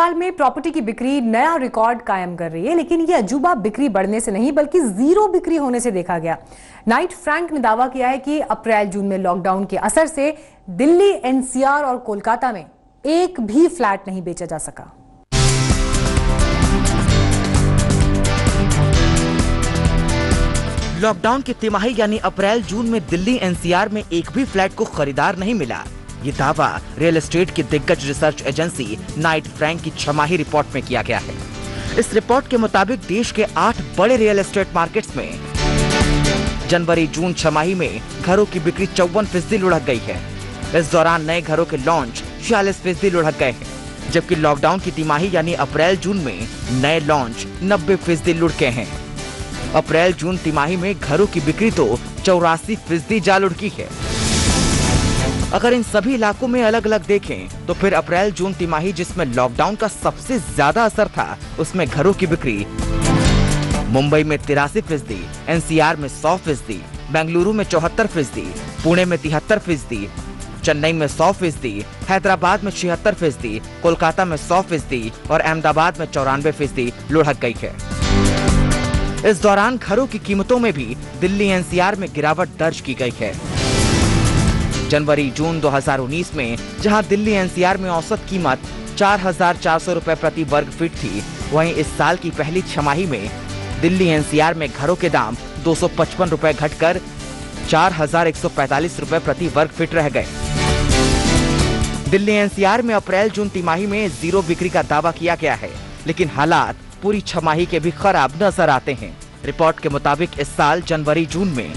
साल में प्रॉपर्टी की बिक्री नया रिकॉर्ड कायम कर रही है, लेकिन ये अजूबा बिक्री बढ़ने से नहीं बल्कि जीरो बिक्री होने से देखा गया। नाइट फ्रैंक ने दावा किया है कि अप्रैल जून में लॉकडाउन के असर से दिल्ली, एनसीआर और कोलकाता में एक भी फ्लैट नहीं बेचा जा सका। लॉकडाउन की तिमाही यानी अप्रैल जून में दिल्ली एनसीआर में एक भी फ्लैट को खरीदार नहीं मिला। ये दावा रियल एस्टेट की दिग्गज रिसर्च एजेंसी नाइट फ्रैंक की छमाही रिपोर्ट में किया गया है। इस रिपोर्ट के मुताबिक देश के 8 बड़े रियल एस्टेट मार्केट्स में जनवरी जून छमाही में घरों की बिक्री 54% लुढ़क गई है। इस दौरान नए घरों के लॉन्च 46% लुढ़क गए हैं, जबकि लॉकडाउन की तिमाही यानी अप्रैल जून में नए लॉन्च 90% लुढ़के हैं। अप्रैल जून तिमाही में घरों की बिक्री तो 84% जा लुढ़की है। अगर इन सभी इलाकों में अलग अलग देखें तो फिर अप्रैल जून तिमाही जिसमें लॉकडाउन का सबसे ज्यादा असर था, उसमें घरों की बिक्री मुंबई में 83%, एनसीआर में 100%, बेंगलुरु में 74%, पुणे में 73%, चेन्नई में 100%, हैदराबाद में 76%, कोलकाता में 100% और अहमदाबाद में 94% लुढ़क गई है। इस दौरान घरों की कीमतों में भी दिल्ली एनसीआर में गिरावट दर्ज की गई है। जनवरी जून 2019 में जहां दिल्ली एनसीआर में औसत कीमत 4,400 रुपए प्रति वर्ग फीट थी, वहीं इस साल की पहली छमाही में दिल्ली एनसीआर में घरों के दाम 255 रुपए घटकर 4,145 रुपए प्रति वर्ग फीट रह गए। दिल्ली एनसीआर में अप्रैल जून तिमाही में जीरो बिक्री का दावा किया गया है, लेकिन हालात पूरी छमाही के भी खराब नजर आते हैं। रिपोर्ट के मुताबिक इस साल जनवरी जून में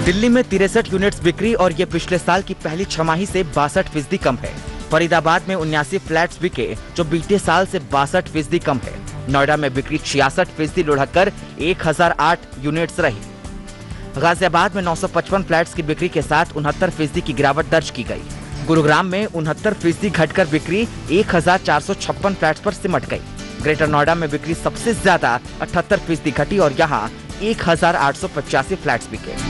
दिल्ली में 63 यूनिट्स बिक्री और ये पिछले साल की पहली छमाही से 62% कम है। फरीदाबाद में 79 फ्लैट्स बिके जो बीते साल से 62% कम है। नोएडा में बिक्री 66% लुढ़ककर 1008 यूनिट्स रही। गाजियाबाद में 955 फ्लैट्स की बिक्री के साथ 69% की गिरावट दर्ज की गई। गुरुग्राम में 69% घटकर बिक्री 1456 फ्लैट्स पर सिमट गई। ग्रेटर नोएडा में बिक्री सबसे ज्यादा 78% घटी और यहाँ 1885 फ्लैट्स बिके।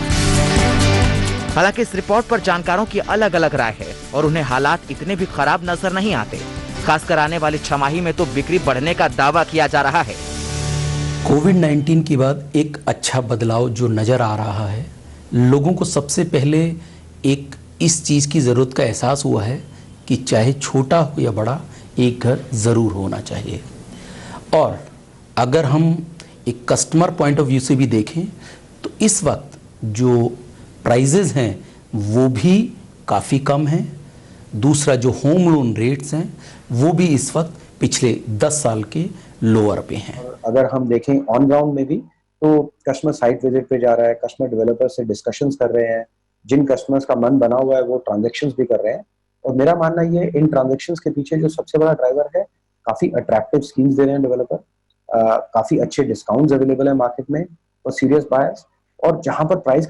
हालांकि इस रिपोर्ट पर जानकारों की अलग अलग राय है और उन्हें हालात इतने भी खराब नजर नहीं आते। खासकर आने वाली छमाही में तो बिक्री बढ़ने का दावा किया जा रहा है। कोविड-19 के बाद एक अच्छा बदलाव जो नजर आ रहा है, लोगों को सबसे पहले एक इस चीज की जरूरत का एहसास हुआ है कि चाहे छोटा हो या बड़ा, एक घर जरूर होना चाहिए। और अगर हम एक कस्टमर पॉइंट ऑफ व्यू से भी देखें तो इस वक्त जो प्राइजेज हैं वो भी काफ़ी कम हैं। दूसरा जो होम लोन रेट्स हैं वो भी इस वक्त पिछले 10 साल के लोअर पे हैं। अगर हम देखें ऑन ग्राउंड में भी तो कस्टमर साइट विजिट पे जा रहा है, कस्टमर डेवलपर से डिस्कशंस कर रहे हैं, जिन कस्टमर्स का मन बना हुआ है वो ट्रांजेक्शन्स भी कर रहे हैं। और मेरा मानना ये इन ट्रांजेक्शन्स के पीछे जो सबसे बड़ा ड्राइवर है, काफ़ी अट्रैक्टिव स्कीम्स दे रहे हैं डेवलपर, काफ़ी अच्छे डिस्काउंट्स अवेलेबल है मार्केट में और सीरियस बायर्स, और जहाँ पर प्राइस